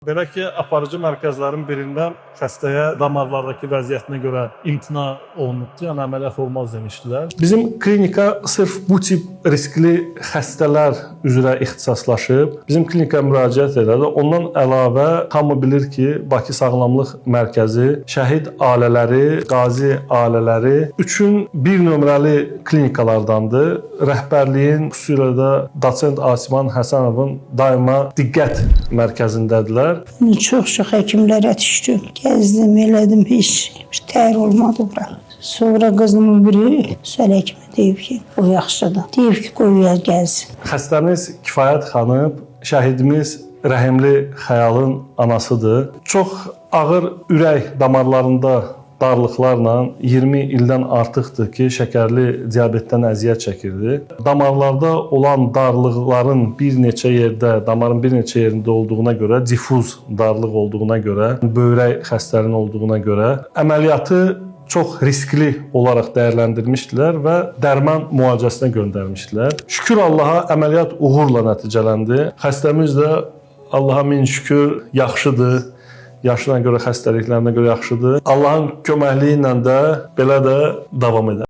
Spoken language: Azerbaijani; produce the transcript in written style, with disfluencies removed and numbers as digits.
Belə ki, aparıcı mərkəzlərin birində xəstəyə damarlardakı vəziyyətinə görə imtina olunubdu, yəni əməliyyat olmaz demişdilər. Bizim klinika sırf bu tip riskli xəstələr üzrə ixtisaslaşıb. Bizim klinikaya müraciət elədi. Ondan əlavə hamı bilir ki, Bakı Sağlamlıq Mərkəzi şəhid ailələri, qazi ailələri üçün bir nömrəli klinikalardandır. Rəhbərliyin, xüsusilə də doçent Asiman Həsənovun daima diqqət mərkəzindədirlər. Çox həkimlərə düşdüm. Gəzdim, elədim, heç bir təhər olmadı bura. Sonra qızımın biri Səhəl həkimə deyib ki, o yaxşıdır. Deyib ki, qoyuya gəlsin. Xəstəmiz kifayət xanım, şəhidimiz Rəhimli Xəyalın anasıdır. Çox ağır ürək damarlarında darlıqlarla 20 ildən artıqdır ki, şəkərli diabetdən əziyyət çəkirdi. Damarlarda olan darlıqların bir neçə yerdə, damarın bir neçə yerində olduğuna görə, difuz darlıq olduğuna görə, böyrək xəstəliyinin olduğuna görə əməliyyatı çox riskli olaraq dəyərləndirmişdilər və dərman müalicəsinə göndərmişdilər. Şükür Allaha əməliyyat uğurla nəticələndi. Xəstəmiz də Allaha min şükür yaxşıdır. Yaşına görə, xəstəliklərinə görə yaxşıdır. Allahın köməkliyi ilə də belə də davam edər.